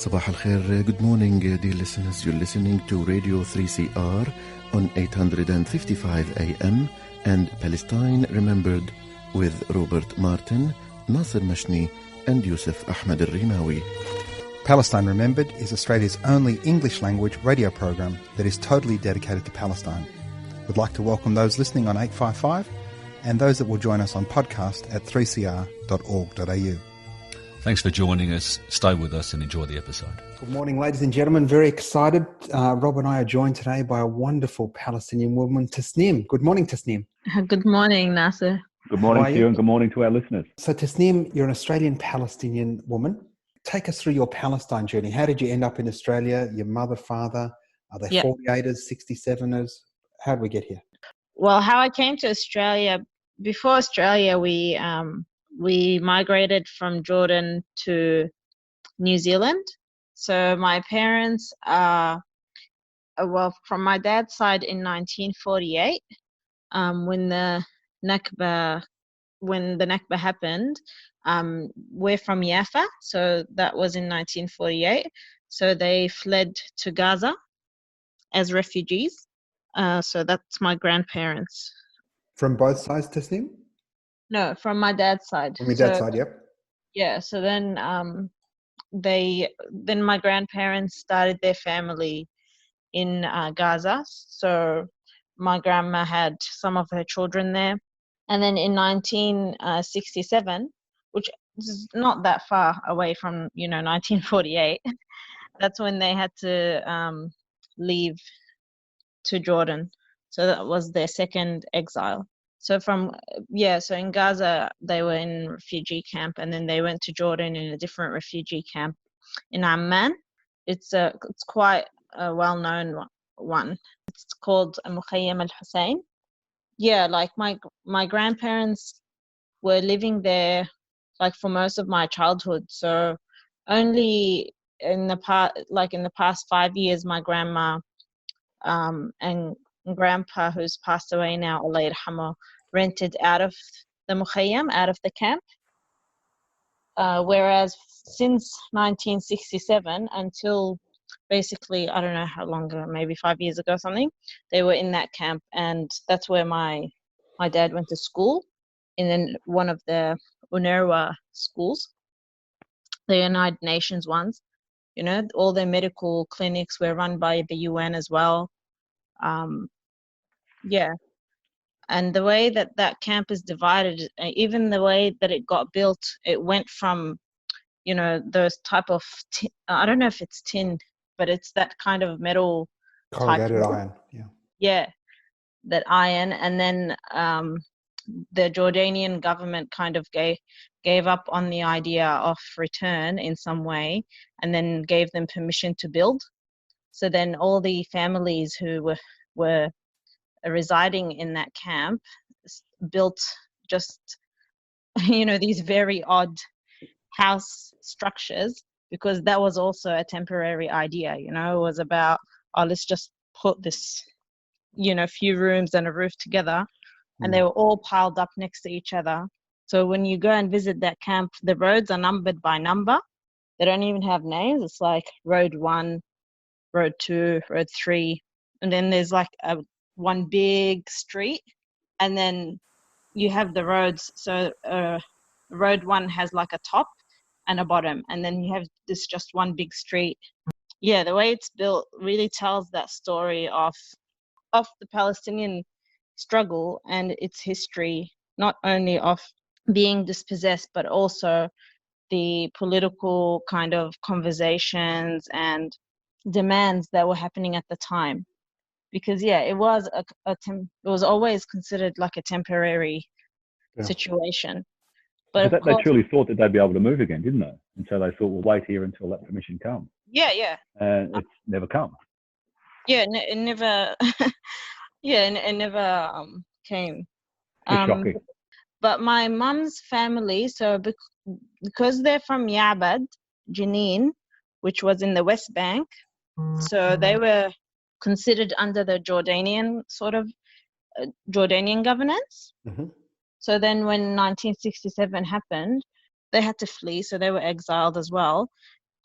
Sabah al-Khair, good morning dear listeners. You're listening to Radio 3CR on 855 AM and Palestine Remembered with Robert Martin, Nasser Mashni and Yusuf Ahmed al-Rimawi. Palestine Remembered is Australia's only English language radio program that is totally dedicated to Palestine. We'd like to welcome those listening on 855 and those that will join us on podcast at 3cr.org.au. Thanks for joining us. Stay with us and enjoy the episode. Good morning, ladies and gentlemen. Very excited. Rob and I are joined today by a wonderful Palestinian woman, Tasneem. Good morning, Tasneem. Good morning, Nasser. Good morning to you and good morning to our listeners. So, Tasneem, you're an Australian Palestinian woman. Take us through your Palestine journey. How did you end up in Australia? Your mother, father? Are they 48ers, 67ers? How did we get here? Well, how I came to Australia, before Australia, we migrated from Jordan to New Zealand. So my parents are, from my dad's side in 1948, when the Nakba happened, we're from Jaffa, so that was in 1948. So they fled to Gaza as refugees. So that's my grandparents. From both sides, Tasneem? No, from my dad's side. From your dad's side, yep. Yeah, so then my grandparents started their family in Gaza. So my grandma had some of her children there. And then in 1967, which is not that far away from, 1948, that's when they had to leave to Jordan. So that was their second exile. So so in Gaza, they were in refugee camp, and then they went to Jordan in a different refugee camp in Amman. It's quite a well-known one. It's called Mukhayyam al-Hussein. Yeah, like my grandparents were living there like for most of my childhood. So only in the past 5 years, my grandma and grandpa, who's passed away now, Allah yarhamah, rented out of the Mukhayyam, out of the camp. Whereas since 1967 until basically, I don't know how long ago, maybe 5 years ago or something, they were in that camp, and that's where my dad went to school, in one of the UNRWA schools, the United Nations ones. All their medical clinics were run by the UN as well. And the way that camp is divided, even the way that it got built, it went from, those type of, I don't know if it's tin, but it's that kind of metal. Corrugated iron, yeah. Yeah, that iron. And then the Jordanian government kind of gave up on the idea of return in some way, and then gave them permission to build. So then all the families who were residing in that camp built just, these very odd house structures, because that was also a temporary idea. It was about, let's just put this, few rooms and a roof together, and they were all piled up next to each other. So when you go and visit that camp, the roads are numbered by number. They don't even have names. It's like Road 1, Road 2, Road 3, and then there's like one big street, and then you have the roads. So Road 1 has like a top and a bottom, and then you have this just one big street. Yeah, the way it's built really tells that story of the Palestinian struggle and its history, not only of being dispossessed, but also the political kind of conversations and demands that were happening at the time. Because it was it was always considered like a temporary situation. But they truly thought that they'd be able to move again, didn't they? And so they thought, we'll wait here until that permission comes. Yeah. And it's never come. Yeah, it never. It never came. It's shocking. But my mum's family, so because they're from Ya'bad, Jenin, which was in the West Bank, so they were considered under the Jordanian Jordanian governance. Mm-hmm. So then when 1967 happened, they had to flee, so they were exiled as well.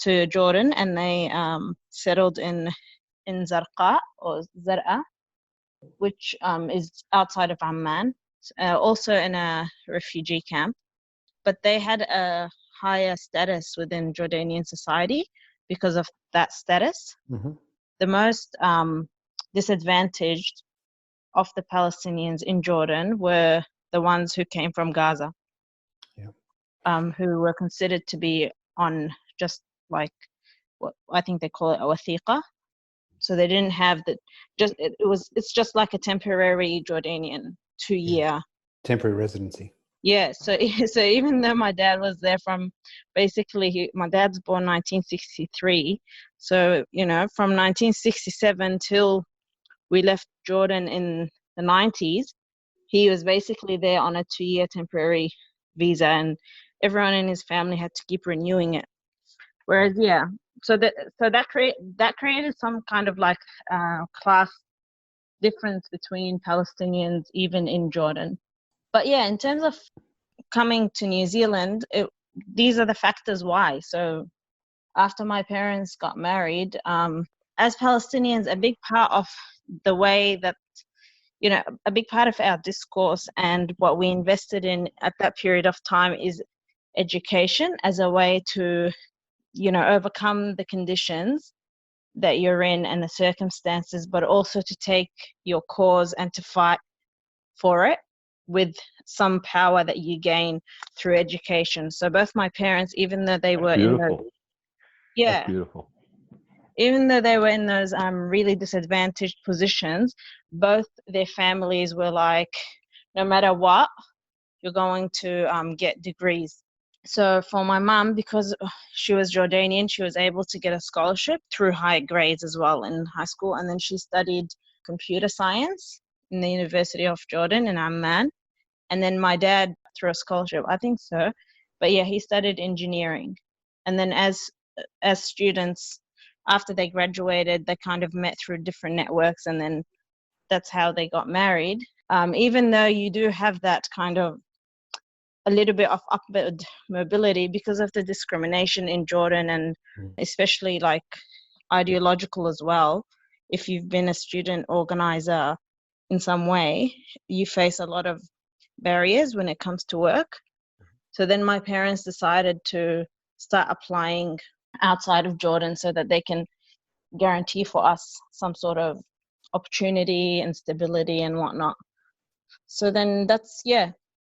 to Jordan, and they settled in Zarqa or Zar'a, which is outside of Amman, also in a refugee camp. But they had a higher status within Jordanian society because of that status. Mm-hmm. The most disadvantaged of the Palestinians in Jordan were the ones who came from Gaza, who were considered to be on just like what I think they call it a wathiqa. So they didn't have it's just like a temporary Jordanian 2-year temporary residency. Yeah, so even though my dad was there from basically my dad's born 1963, so from 1967 till we left Jordan in the 90s, he was basically there on a 2-year temporary visa, and everyone in his family had to keep renewing it. Whereas so that created some kind of like class difference between Palestinians even in Jordan. But yeah, in terms of coming to New Zealand, these are the factors why. So after my parents got married, as Palestinians, a big part of the way that, a big part of our discourse and what we invested in at that period of time is education as a way to, overcome the conditions that you're in and the circumstances, but also to take your cause and to fight for it with some power that you gain through education. So both my parents, even though they were in those, That's beautiful. Even though they were in those really disadvantaged positions, both their families were like, no matter what, you're going to get degrees. So for my mum, because she was Jordanian, she was able to get a scholarship through high grades as well in high school, and then she studied computer science in the University of Jordan in Amman. And then my dad, through a scholarship, I think so, but yeah, he studied engineering. And then as students, after they graduated, they kind of met through different networks, and then that's how they got married. Even though you do have that kind of a little bit of upward mobility because of the discrimination in Jordan, and especially like ideological as well. If you've been a student organizer in some way, you face a lot of barriers when it comes to work. So then my parents decided to start applying outside of Jordan so that they can guarantee for us some sort of opportunity and stability and whatnot. So then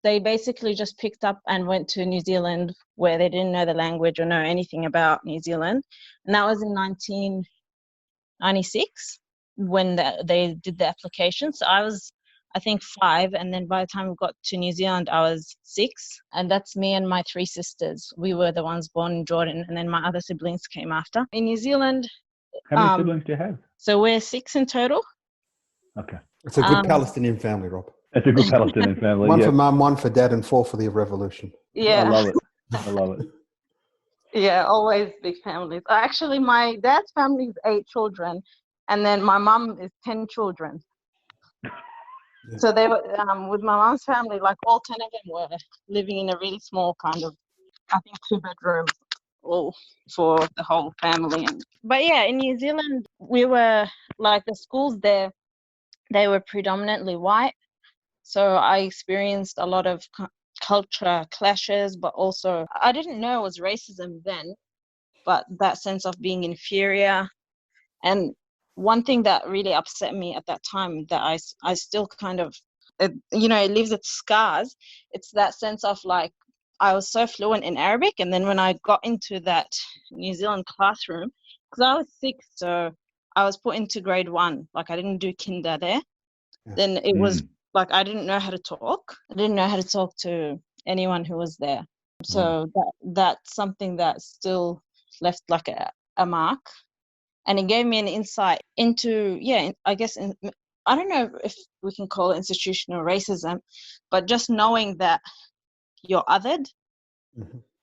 they basically just picked up and went to New Zealand, where they didn't know the language or know anything about New Zealand. And that was in 1996 when they did the application. So I was, I think, 5, and then by the time we got to New Zealand, I was 6. And that's me and my 3 sisters. We were the ones born in Jordan, and then my other siblings came after. In New Zealand... How many siblings do you have? So we're 6 in total. Okay. It's a good Palestinian family, Rob. It's a good Palestinian family. One for mum, 1 for dad, and 4 for the revolution. Yeah. I love it. I love it. Yeah, always big families. Actually, my dad's family is 8 children, and then my mum is 10 children. Yeah. So they were, with my mom's family, like all 10 of them were living in a really small kind of, I think, 2-bedroom, all for the whole family. But yeah, in New Zealand, we were like the schools there, they were predominantly white. So I experienced a lot of culture clashes, but also I didn't know it was racism then, but that sense of being inferior. And one thing that really upset me at that time that I still kind of, it leaves its scars. It's that sense of like, I was so fluent in Arabic, and then when I got into that New Zealand classroom, because I was 6, so I was put into grade 1, like I didn't do kinder there. Yeah. Then it was like I didn't know how to talk. I didn't know how to talk to anyone who was there. So that's something that still left like a mark. And it gave me an insight into, I guess, I don't know if we can call it institutional racism, but just knowing that you're othered,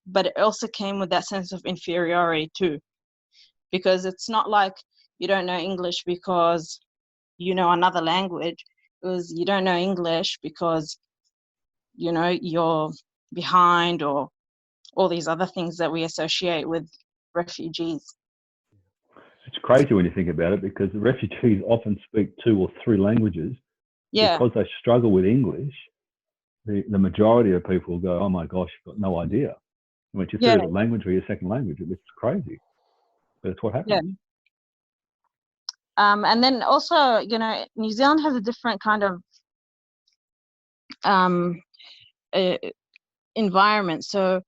but it also came with that sense of inferiority too. Because it's not like you don't know English because you know another language. It was you don't know English because, you're behind, or all these other things that we associate with refugees. It's crazy when you think about it, because the refugees often speak 2 or 3 languages. Yeah. Because they struggle with English, the majority of people go, oh my gosh, you've got no idea. And when you Yeah. third language or your second language, it's crazy. But it's what happens. Yeah. And then also, New Zealand has a different kind of environment. So,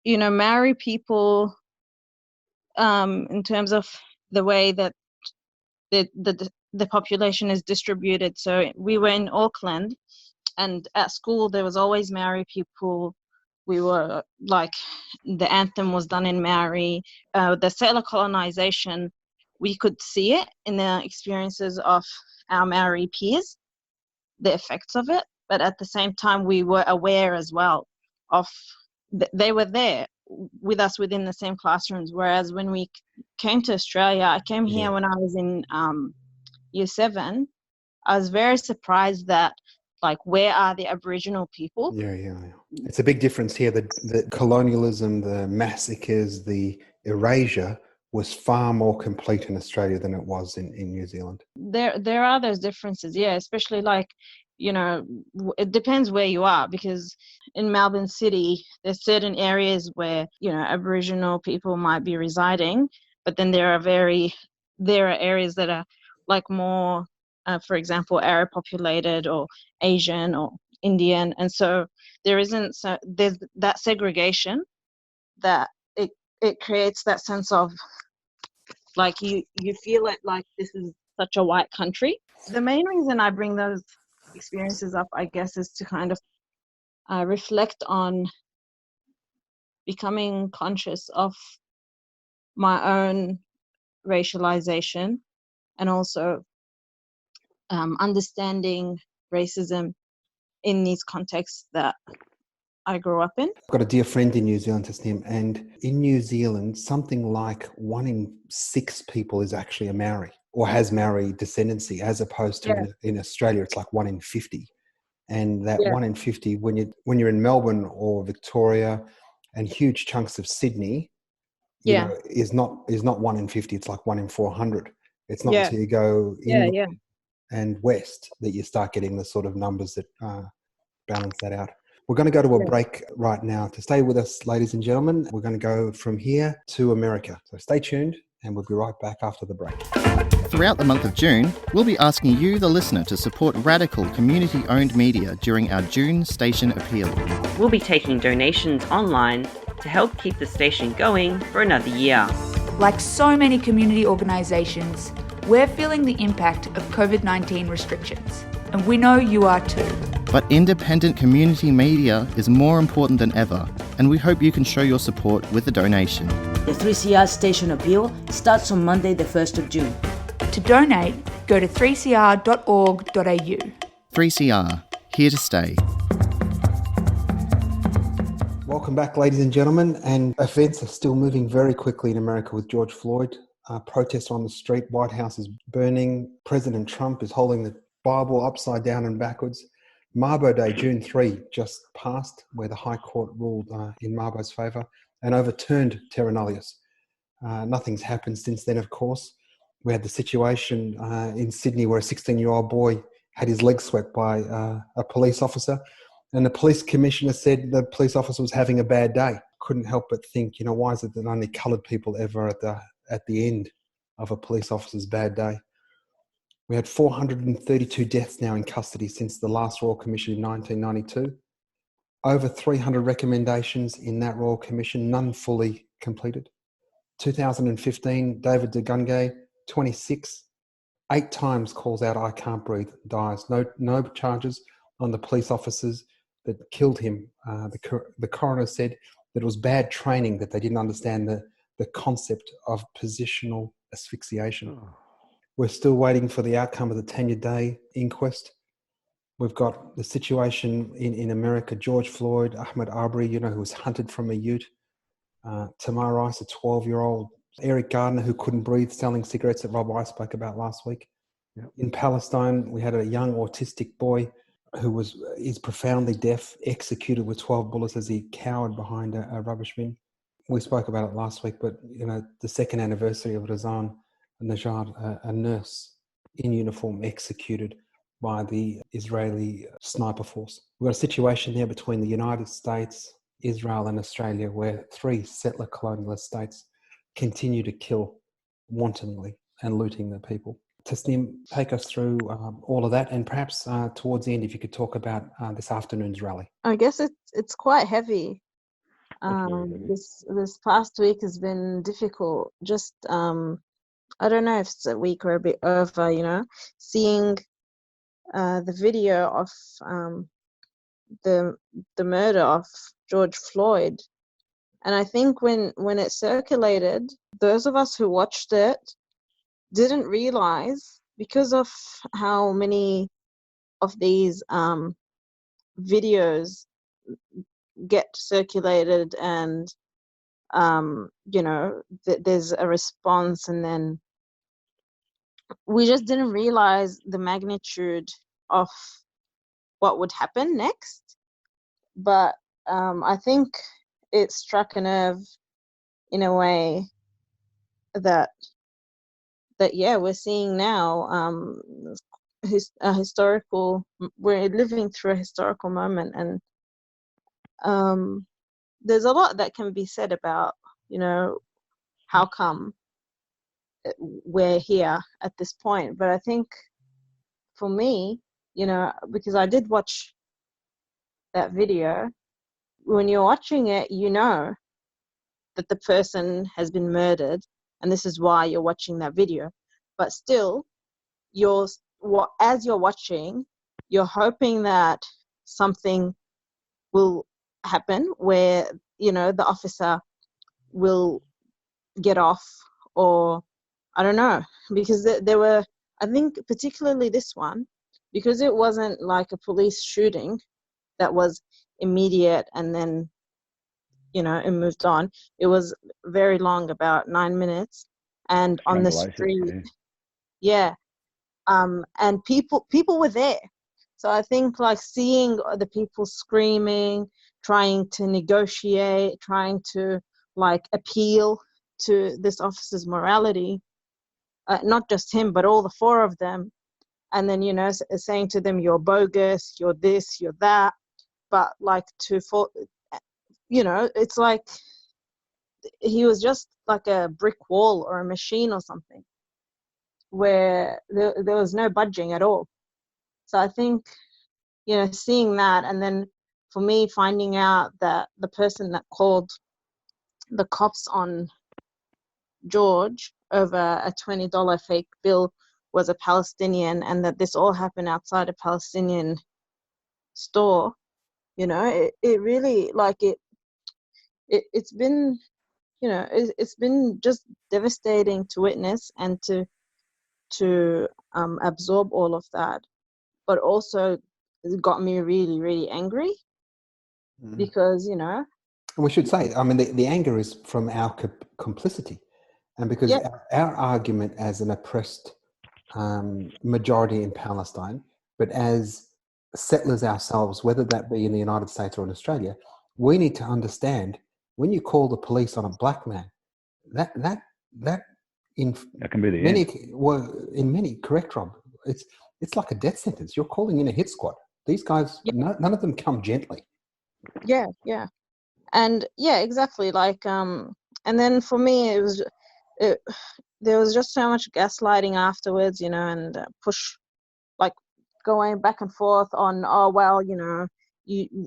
Maori people, in terms of the way that the population is distributed. So we were in Auckland, and at school there was always Maori people. We were like, the anthem was done in Maori. The settler colonization, we could see it in the experiences of our Maori peers, the effects of it. But at the same time, we were aware as well of, they were there with us within the same classrooms. Whereas when we came to Australia, I came here when I was in year 7. I was very surprised that, like, where are the Aboriginal people? Yeah. It's a big difference here. The colonialism, the massacres, the erasure was far more complete in Australia than it was in New Zealand. There are those differences, yeah, especially like, it depends where you are, because in Melbourne City, there's certain areas where, Aboriginal people might be residing, but then there are areas that are like more, for example, Arab populated or Asian or Indian, and so there's that segregation that it creates that sense of, like, you feel it like this is such a white country. The main reason I bring those experiences up, I guess, is to kind of reflect on becoming conscious of my own racialization, and also understanding racism in these contexts that I grew up in. I've got a dear friend in New Zealand, Tasneem, and in New Zealand, something like 1 in 6 people is actually a Maori or has Maori descendancy, as opposed to in Australia, it's like 1 in 50. And that 1 in 50, when you're in Melbourne or Victoria and huge chunks of Sydney, you know, is not 1 in 50. It's like 1 in 400. It's not until you go inland and west that you start getting the sort of numbers that balance that out. We're going to go to a break right now. To stay with us, ladies and gentlemen, we're going to go from here to America. So stay tuned, and we'll be right back after the break. Throughout the month of June, we'll be asking you, the listener, to support radical community-owned media during our June Station Appeal. We'll be taking donations online to help keep the station going for another year. Like so many community organisations, we're feeling the impact of COVID-19 restrictions, and we know you are too. But independent community media is more important than ever, and we hope you can show your support with a donation. The 3CR Station Appeal starts on Monday the 1st of June. To donate, go to 3cr.org.au. 3CR, here to stay. Welcome back, ladies and gentlemen. And events are still moving very quickly in America with George Floyd. Protests on the street, White House is burning, President Trump is holding the Bible upside down and backwards. Mabo Day, June 3, just passed, where the High Court ruled in Mabo's favour and overturned terra nullius. Nothing's happened since then, of course. We had the situation in Sydney where a 16-year-old boy had his leg swept by a police officer, and the police commissioner said the police officer was having a bad day. Couldn't help but think, why is it that only coloured people ever at the end of a police officer's bad day? We had 432 deaths now in custody since the last Royal Commission in 1992. Over 300 recommendations in that Royal Commission, none fully completed. 2015, David de Gungay, 26, 8 times calls out, "I can't breathe," dies. No charges on the police officers that killed him. The coroner said that it was bad training, that they didn't understand the concept of positional asphyxiation. We're still waiting for the outcome of the Tanya Day inquest. We've got the situation in America, George Floyd, Ahmaud Arbery, who was hunted from a ute. Tamar Rice, a 12-year-old. Eric Gardner, who couldn't breathe, selling cigarettes that Rob Rice spoke about last week. Yep. In Palestine, we had a young autistic boy who is profoundly deaf, executed with 12 bullets as he cowered behind a rubbish bin. we spoke about it last week, but the second anniversary of Razan Najjar, a nurse in uniform executed by the Israeli sniper force. We've got a situation there between the United States, Israel and Australia, where 3 settler colonialist states continue to kill wantonly and looting the people. Tasneem, take us through all of that, and perhaps towards the end, if you could talk about this afternoon's rally. I guess it's quite heavy. Heavy. This past week has been difficult. Just I don't know if it's a week or a bit over. Seeing the video of the murder of George Floyd, and I think when it circulated, those of us who watched it didn't realize, because of how many of these videos get circulated, and there's a response, and then we just didn't realize the magnitude of what would happen next. But I think it struck a nerve in a way that we're seeing now. We're living through a historical moment, and there's a lot that can be said about how come we're here at this point. But I think for me, because I did watch that video, when you're watching it, that the person has been murdered, and this is why you're watching that video. But still, as you're watching, you're hoping that something will happen where the officer will get off, or I don't know, because there were, I think particularly this one, because it wasn't like a police shooting that was immediate and then it moved on. It was very long, about 9 minutes, and on the street. Yeah. And people were there. So I think like seeing the people screaming, trying to negotiate, trying to like appeal to this officer's morality, not just him, but all the 4 of them. And then, saying to them, you're bogus, you're this, you're that. But like it's like he was just like a brick wall or a machine or something, where there was no budging at all. So I think, seeing that, and then for me finding out that the person that called the cops on George over a $20 fake bill was a Palestinian, and that this all happened outside a Palestinian store, it really, like, it's been, it's been just devastating to witness and to absorb all of that. But also it got me really, really angry, because, And we should say, I mean, the anger is from our complicity, and because our argument as an oppressed majority in Palestine, but as settlers ourselves, whether that be in the United States or in Australia, we need to understand, when you call the police on a black man, that can be the end. In many, correct, Rob, it's like a death sentence. You're calling in a hit squad. These guys, none of them come gently. Yeah. And exactly. Like, and then for me, there was just so much gaslighting afterwards, and push, like going back and forth on, oh, well,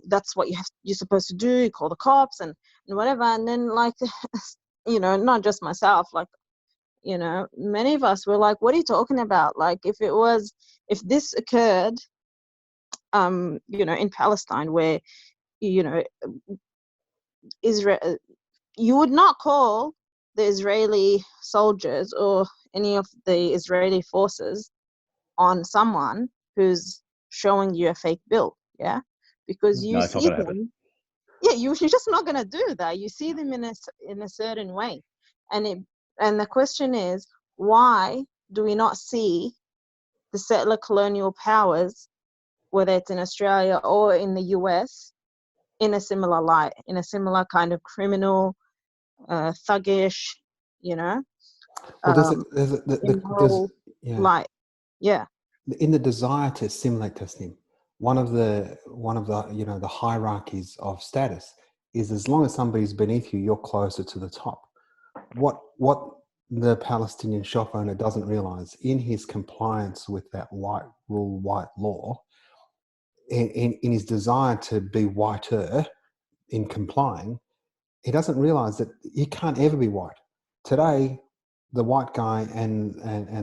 that's what you're supposed to do. You call the cops and whatever. And then, like, not just myself, like, many of us were like, what are you talking about? Like, if this occurred, in Palestine, where, Israel, you would not call the Israeli soldiers or any of the Israeli forces on someone who's showing you a fake bill, because you see them. You're just not going to do that. You see them in a certain way, and the question is, why do we not see the settler colonial powers, whether it's in Australia or in the US, in a similar light, in a similar kind of criminal thuggish, you know, Well, immoral, yeah, like, yeah. in the desire to assimilate Tasneem, one of the the hierarchies of status is, as long as somebody's beneath you, you're closer to the top. What the Palestinian shop owner doesn't realize, in his compliance with that white rule, white law, in his desire to be whiter in complying, he doesn't realize that he can't ever be white. Today, the white guy and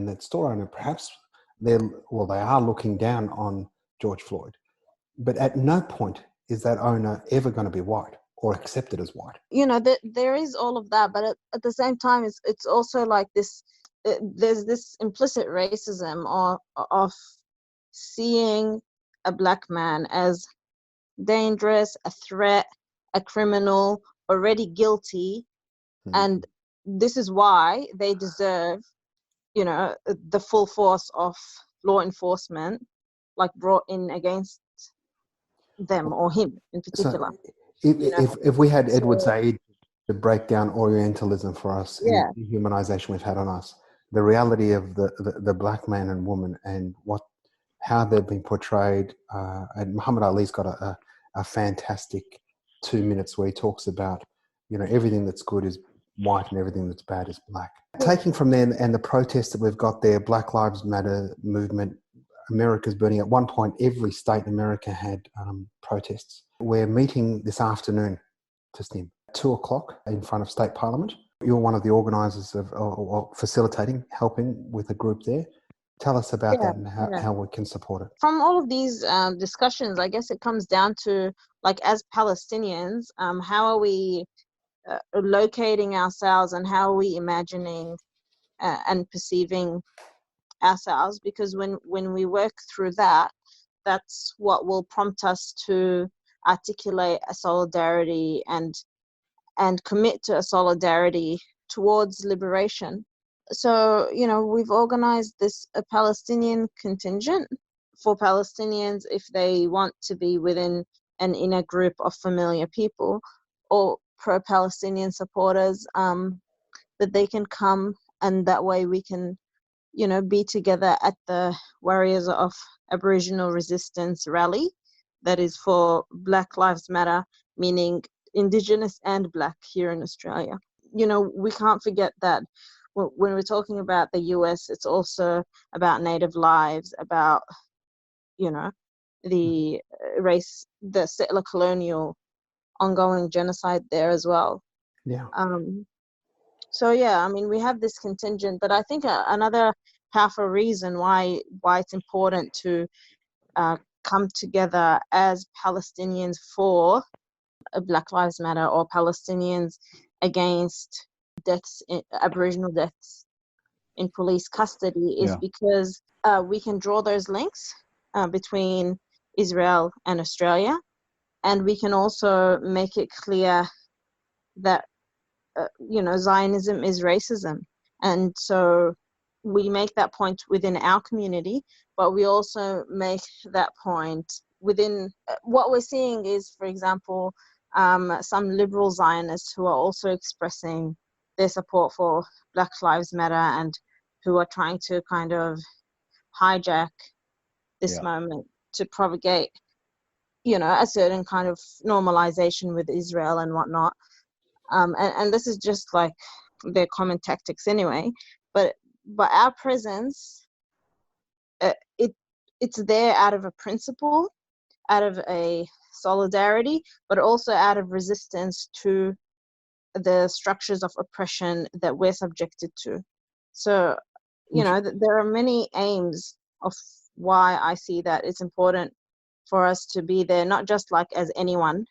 that store owner, perhaps they are looking down on George Floyd, but at no point is that owner ever going to be white or accepted as white. You know, there is all of that, but at the same time, it's also like this. There's this implicit racism of seeing a black man as dangerous, a threat, a criminal, already guilty, and this is why they deserve, the full force of law enforcement, like, brought in against them or him in particular. So if we had Edward Said to break down Orientalism for us and the dehumanization we've had on us, the reality of the black man and woman and how they've been portrayed, and Muhammad Ali's got a fantastic 2 minutes where he talks about, everything that's good is white and everything that's bad is black. Taking from there and the protests that we've got there, Black Lives Matter movement, America's burning. At one point, every state in America had protests. We're meeting this afternoon, Tasneem, 2:00 in front of State Parliament. You're one of the organisers of facilitating, helping with a group there. Tell us about that and how we can support it. From all of these discussions, I guess it comes down to, like, as Palestinians, how are we locating ourselves and how are we imagining and perceiving ourselves? Because when we work through that, that's what will prompt us to articulate a solidarity and commit to a solidarity towards liberation. So, we've organized a Palestinian contingent for Palestinians if they want to be within an inner group of familiar people or pro-Palestinian supporters, that they can come, and that way we can, be together at the Warriors of Aboriginal Resistance rally that is for Black Lives Matter, meaning Indigenous and Black here in Australia. We can't forget that when we're talking about the US, it's also about Native lives, about, the race, the settler colonial ongoing genocide there as well. Yeah. So we have this contingent, but I think another powerful reason why it's important to come together as Palestinians for Black Lives Matter or Palestinians against Aboriginal deaths in police custody is because we can draw those links between Israel and Australia, and we can also make it clear that Zionism is racism, and so we make that point within our community, but we also make that point within what we're seeing is, for example, some liberal Zionists who are also expressing their support for Black Lives Matter and who are trying to kind of hijack this moment to propagate, a certain kind of normalization with Israel and whatnot. And this is just like their common tactics anyway. But our presence, it's there out of a principle, out of a solidarity, but also out of resistance to the structures of oppression that we're subjected to. So, there are many aims of why I see that it's important for us to be there, not just like as anyone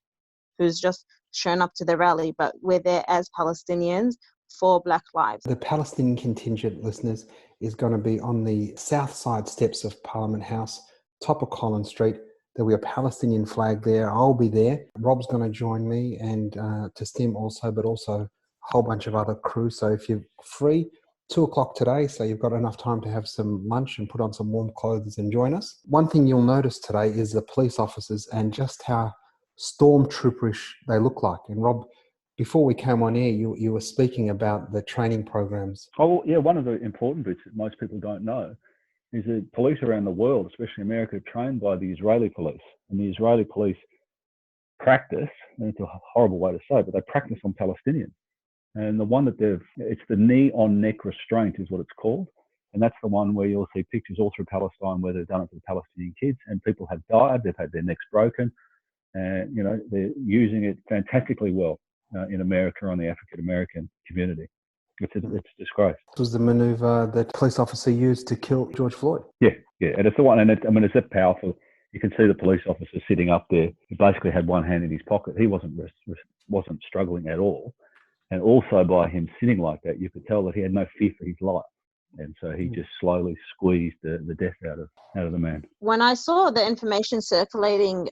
who's just shown up to the rally, but we're there as Palestinians for Black lives. The Palestinian contingent, listeners, is going to be on the south side steps of Parliament House, top of Collins Street. There'll be a Palestinian flag there. I'll be there. Rob's going to join me, and Tasneem also, but also a whole bunch of other crew. So if you're free, 2:00 today, so you've got enough time to have some lunch and put on some warm clothes and join us. One thing you'll notice today is the police officers and just how stormtrooperish they look like. And Rob, Before we came on air, you were speaking about the training programs. Oh, yeah, one of the important bits that most people don't know is that police around the world, especially America, are trained by the Israeli police. And the Israeli police practice, and it's a horrible way to say it, but they practice on Palestinians. And the one that it's the knee-on-neck restraint is what it's called. And that's the one where you'll see pictures all through Palestine where they've done it to the Palestinian kids, and people have died, they've had their necks broken, and, they're using it fantastically well in America on the African-American community. It's a disgrace. This was the maneuver that police officer used to kill George Floyd. Yeah, and it's the one, and it's that powerful. You can see the police officer sitting up there. He basically had one hand in his pocket. He wasn't struggling at all, and also by him sitting like that, you could tell that he had no fear for his life, and so he just slowly squeezed the death out of the man. When I saw the information circulating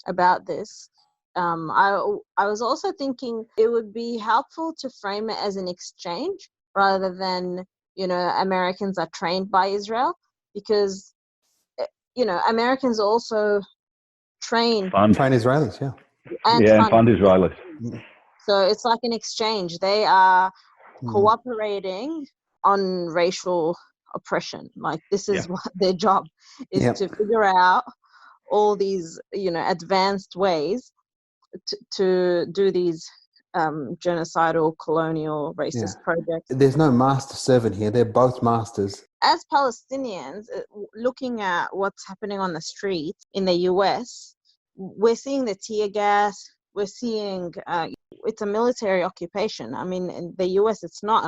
about this, I was also thinking it would be helpful to frame it as an exchange rather than, Americans are trained by Israel, because, Americans also train Israelis, yeah. And fund Israelis. So it's like an exchange. They are cooperating on racial oppression. Like, this is what their job is, to figure out all these, advanced ways to do these genocidal, colonial, racist projects. There's no master-servant here. They're both masters. As Palestinians, looking at what's happening on the streets in the US, we're seeing the tear gas. We're seeing it's a military occupation. I mean, in the US, it's not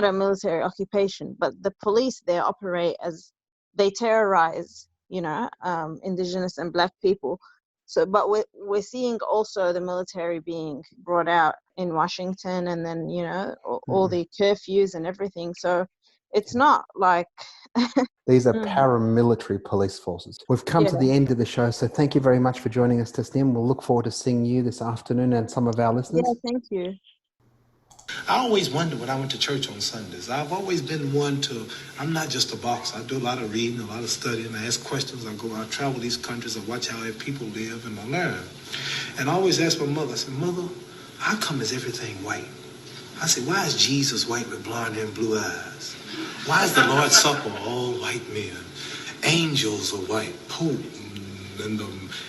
a military occupation, but the police there operate as they terrorize, indigenous and black people. So, but we're seeing also the military being brought out in Washington, and then all the curfews and everything. So it's not like these are paramilitary police forces. We've come to the end of the show, so thank you very much for joining us, Tasneem. We'll look forward to seeing you this afternoon and some of our listeners. Yeah, thank you. I always wondered when I went to church on Sundays. I've always been one I'm not just a boxer. I do a lot of reading, a lot of studying. I ask questions. I travel these countries. I watch how people live, and I learn. And I always ask my mother, I said, Mother, how come is everything white? I said, why is Jesus white with blonde hair and blue eyes? Why is the Lord's Supper all white men? Angels are white. Pope and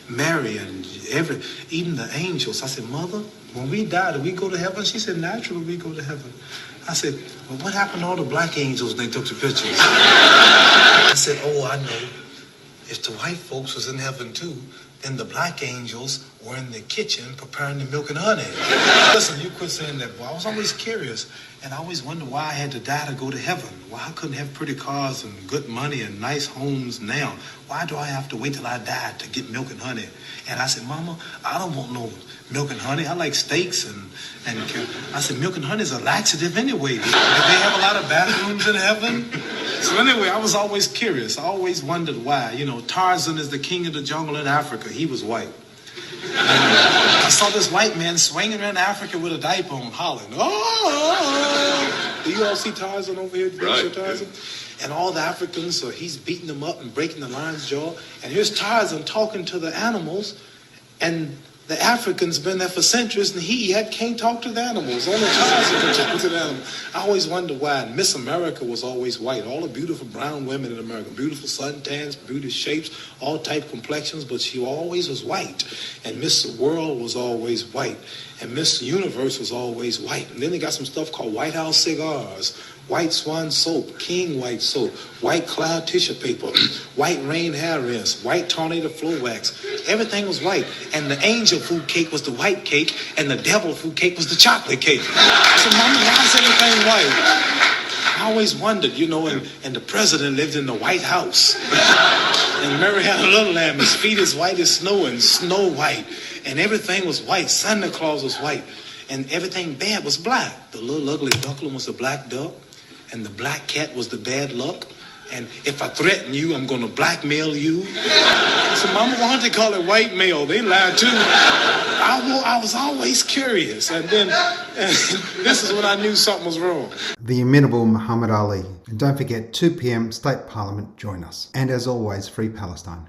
Mary and even the angels. I said, Mother, when we die, do we go to heaven? She said, naturally, we go to heaven. I said, well, what happened to all the black angels when they took the pictures? I said, oh, I know. If the white folks was in heaven too, then the black angels were in the kitchen preparing the milk and honey. Listen, you quit saying that, boy. I was always curious, and I always wondered why I had to die to go to heaven. Why I couldn't have pretty cars and good money and nice homes now? Why do I have to wait till I die to get milk and honey? And I said, Mama, I don't want no milk and honey. I like steaks and I said, milk and honey is a laxative anyway. Do they have a lot of bathrooms in heaven? So anyway, I was always curious. I always wondered why. Tarzan is the king of the jungle in Africa. He was white. I saw this white man swinging around Africa with a diaper on, hollering. Oh! Do you all see Tarzan over here? Right. Tarzan? And all the Africans, so he's beating them up and breaking the lion's jaw. And here's Tarzan talking to the animals, and the Africans been there for centuries, and he can't talk to the animals. Only Tarzan can talk to the animals. I always wonder why. And Miss America was always white. All the beautiful brown women in America, beautiful suntans, beautiful shapes, all type complexions, but she always was white. And Miss World was always white. And Miss Universe was always white. And then they got some stuff called White House cigars, White Swan soap, King White soap, White Cloud tissue paper, White Rain hair rinse, White Tornado flow wax. Everything was white. And the angel food cake was the white cake, and the devil food cake was the chocolate cake. So, Mama, why is everything white? I always wondered, and the president lived in the White House. And Mary had a little lamb, his feet as white as snow, and Snow White. And everything was white. Santa Claus was white. And everything bad was black. The little ugly duckling was the black duck. And the black cat was the bad luck. And if I threaten you, I'm going to blackmail you. So, Mama, why don't they call it white mail? They lied, too. I was always curious. And then this is when I knew something was wrong. The inimitable Muhammad Ali. And don't forget, 2 p.m. State Parliament, join us. And as always, Free Palestine.